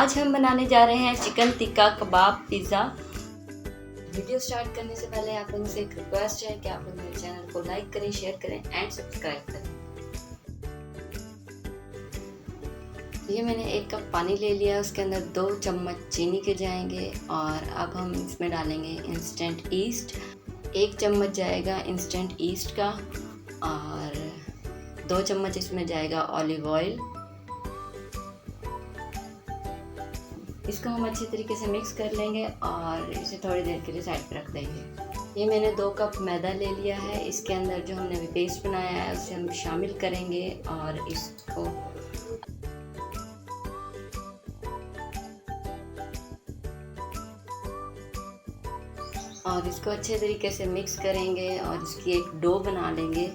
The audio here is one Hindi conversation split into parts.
आज हम बनाने जा रहे हैं चिकन टिक्का कबाब पिज़्ज़ा। वीडियो स्टार्ट करने से पहले आप लोगों से एक रिक्वेस्ट है कि आप लोग मेरे चैनल को लाइक करें, शेयर करें एंड सब्सक्राइब करें। ये मैंने 1 कप पानी ले लिया, उसके अंदर 2 चम्मच चीनी के जाएंगे और अब हम इसमें डालेंगे इंस्टेंट ईस्ट। 1 चम्मच जाएगा इंस्टेंट ईस्ट का और 2 चम्मच इसमें जाएगा ऑलिव ऑयल। इसको हम अच्छी तरीके से मिक्स कर लेंगे और इसे थोड़ी देर के लिए साइड पर रख देंगे। ये मैंने 2 कप मैदा ले लिया है, इसके अंदर जो हमने अभी पेस्ट बनाया है उसे हम शामिल करेंगे और इसको अच्छे तरीके से मिक्स करेंगे और इसकी एक डो बना लेंगे।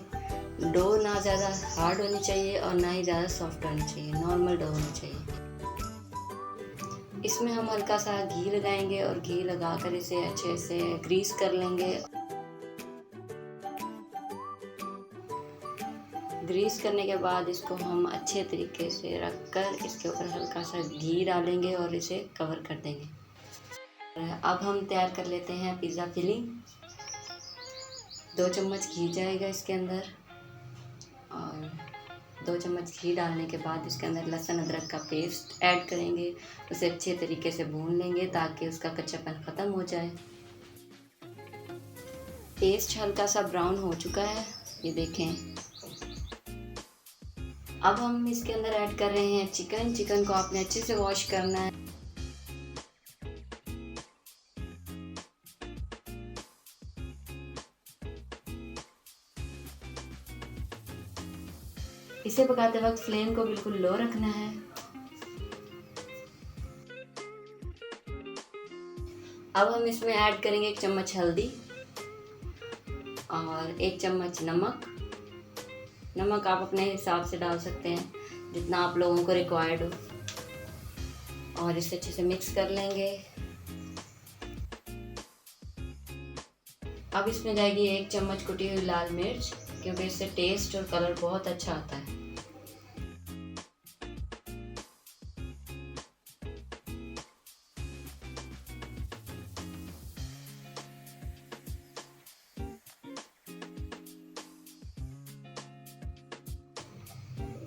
डो ना ज़्यादा हार्ड होनी चाहिए और ना ही ज़्यादा सॉफ्ट होनी चाहिए, नॉर्मल डो होनी चाहिए। इसमें हम हल्का सा घी लगाएंगे और घी लगाकर इसे अच्छे से ग्रीस कर लेंगे। ग्रीस करने के बाद इसको हम अच्छे तरीके से रखकर इसके ऊपर हल्का सा घी डालेंगे और इसे कवर कर देंगे। अब हम तैयार कर लेते हैं पिज़्ज़ा फिलिंग। 2 चम्मच घी जाएगा इसके अंदर और 2 चम्मच घी डालने के बाद इसके अंदर लहसुन अदरक का पेस्ट ऐड करेंगे। उसे अच्छे तरीके से भून लेंगे ताकि उसका कच्चापन ख़त्म हो जाए। पेस्ट हल्का सा ब्राउन हो चुका है, ये देखें। अब हम इसके अंदर ऐड कर रहे हैं चिकन। चिकन को आपने अच्छे से वॉश करना है। इसे पकाते वक्त फ्लेम को बिल्कुल लो रखना है। अब हम इसमें ऐड करेंगे 1 चम्मच हल्दी और 1 चम्मच नमक। नमक आप अपने हिसाब से डाल सकते हैं जितना आप लोगों को रिक्वायर्ड हो और इसे अच्छे से मिक्स कर लेंगे। अब इसमें जाएगी 1 चम्मच कुटी हुई लाल मिर्च, क्योंकि इससे टेस्ट और कलर बहुत अच्छा आता है।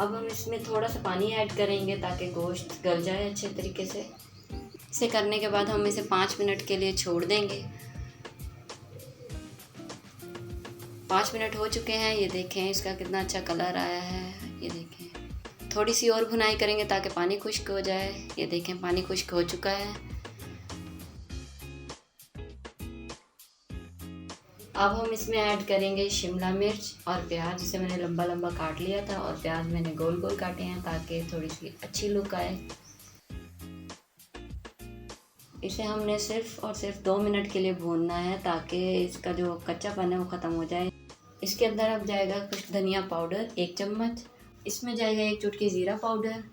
अब हम इसमें थोड़ा सा पानी ऐड करेंगे ताकि गोश्त गल जाए अच्छे तरीके से। इसे करने के बाद हम इसे 5 मिनट के लिए छोड़ देंगे। 5 मिनट हो चुके हैं, ये देखें इसका कितना अच्छा कलर आया है। ये देखें, थोड़ी सी और भुनाई करेंगे ताकि पानी खुश्क हो जाए। ये देखें पानी खुश्क हो चुका है। अब हम इसमें ऐड करेंगे शिमला मिर्च और प्याज, जिसे मैंने लंबा लंबा काट लिया था और प्याज मैंने गोल गोल काटे हैं ताकि थोड़ी सी अच्छी लुक आए। इसे हमने सिर्फ और सिर्फ 2 मिनट के लिए भूनना है ताकि इसका जो कच्चापन है वो ख़त्म हो जाए। इसके अंदर अब जाएगा कुछ धनिया पाउडर 1 चम्मच। इसमें जाएगा 1 चुटकी ज़ीरा पाउडर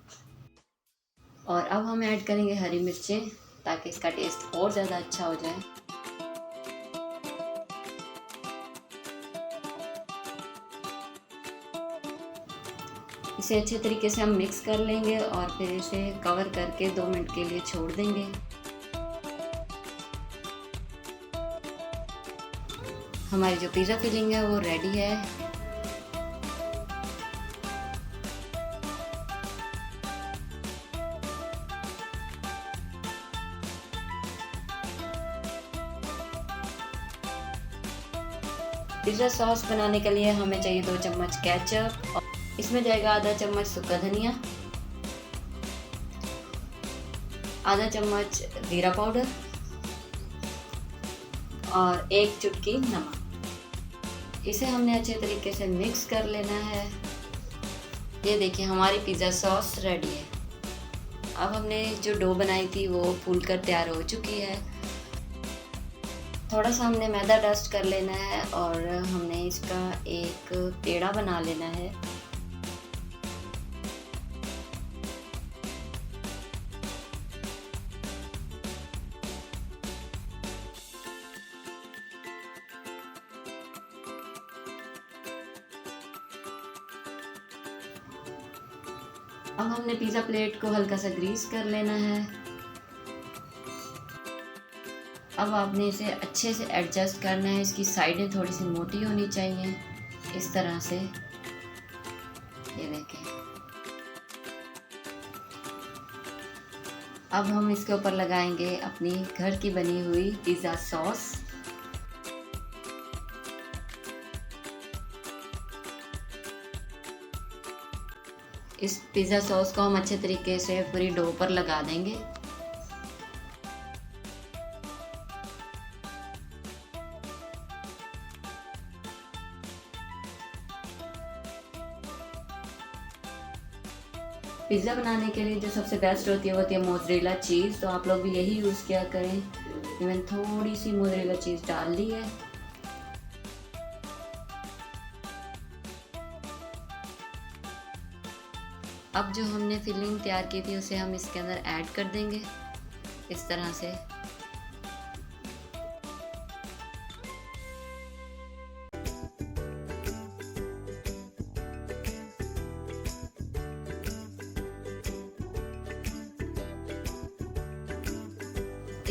और अब हम ऐड करेंगे हरी मिर्चें ताकि इसका टेस्ट और ज़्यादा अच्छा हो जाए। इसे अच्छे तरीके से हम मिक्स कर लेंगे और फिर इसे कवर करके 2 मिनट के लिए छोड़ देंगे। हमारी जो पिज़्ज़ा फिलिंग है वो रेडी है। पिज़्ज़ा सॉस बनाने के लिए हमें चाहिए 2 चम्मच केचप। इसमें जाएगा आधा चम्मच सूखा धनिया, आधा चम्मच जीरा पाउडर और 1 चुटकी नमक। इसे हमने अच्छे तरीके से मिक्स कर लेना है। ये देखिए हमारी पिज़्ज़ा सॉस रेडी है। अब हमने जो डो बनाई थी वो फूल कर तैयार हो चुकी है। थोड़ा सा हमने मैदा डस्ट कर लेना है और हमने इसका एक पेड़ा बना लेना है। अब हमने पिज़्ज़ा प्लेट को हल्का सा ग्रीस कर लेना है। अब आपने इसे अच्छे से एडजस्ट करना है। इसकी साइडें थोड़ी सी मोटी होनी चाहिए, इस तरह से। ये देखें। अब हम इसके ऊपर लगाएंगे अपनी घर की बनी हुई पिज़्ज़ा सॉस। इस पिज़्ज़ा सॉस को हम अच्छे तरीके से पूरी डो पर लगा देंगे। पिज़्ज़ा बनाने के लिए जो सबसे बेस्ट होती है वो होती है मोज़रेला चीज़। तो आप लोग भी यही यूज़ किया करें। मैंने थोड़ी सी मोज़रेला चीज़ डाल दी है। अब जो हमने फिलिंग तैयार की थी उसे हम इसके अंदर ऐड कर देंगे, इस तरह से।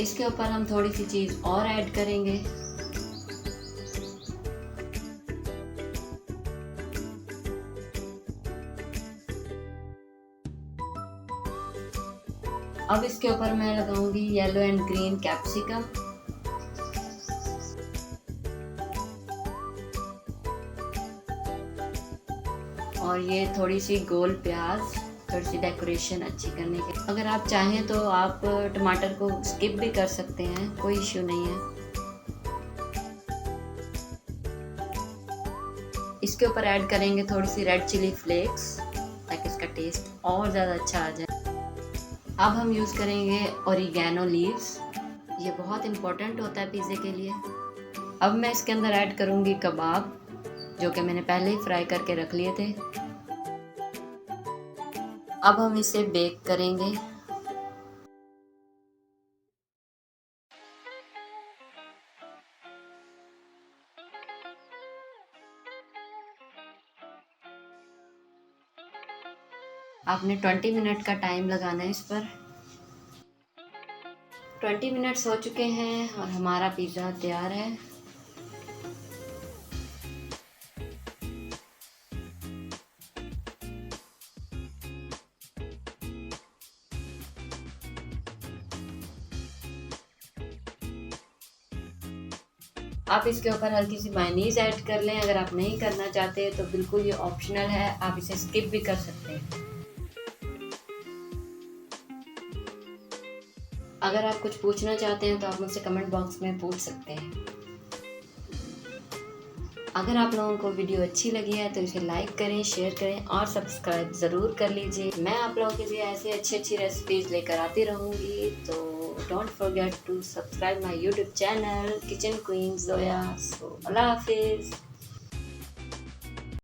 इसके ऊपर हम थोड़ी सी चीज़ और ऐड करेंगे। अब इसके ऊपर मैं लगाऊंगी येलो एंड ग्रीन कैप्सिकम। और ये थोड़ी सी गोल प्याज, थोड़ी सी डेकोरेशन अच्छी करने के। अगर आप चाहें तो आप टमाटर को स्किप भी कर सकते हैं, कोई इश्यू नहीं है। इसके ऊपर ऐड करेंगे थोड़ी सी रेड चिली फ्लेक्स, ताकि इसका टेस्ट और ज़्यादा अच्छा आ जाए। अब हम यूज़ करेंगे ओरिगैनो लीव्स। ये बहुत इम्पोर्टेंट होता है पिज़्ज़े के लिए। अब मैं इसके अंदर ऐड करूँगी कबाब, जो कि मैंने पहले ही फ्राई करके रख लिए थे। अब हम इसे बेक करेंगे। आपने 20 मिनट का टाइम लगाना है इस पर। 20 मिनट्स हो चुके हैं और हमारा पिज़्ज़ा तैयार है। आप इसके ऊपर हल्की सी मायोनीज ऐड कर लें। अगर आप नहीं करना चाहते तो बिल्कुल ये ऑप्शनल है, आप इसे स्किप भी कर सकते हैं। अगर आप कुछ पूछना चाहते हैं तो आप मुझसे कमेंट बॉक्स में पूछ सकते हैं। अगर आप लोगों को वीडियो अच्छी लगी है तो इसे लाइक करें, शेयर करें और सब्सक्राइब ज़रूर कर लीजिए। मैं आप लोगों के लिए ऐसे अच्छी रेसिपीज़ लेकर आती रहूँगी। तो don't forget to subscribe my YouTube channel kitchen queen Zoya. So अल्लाह हाफिज़।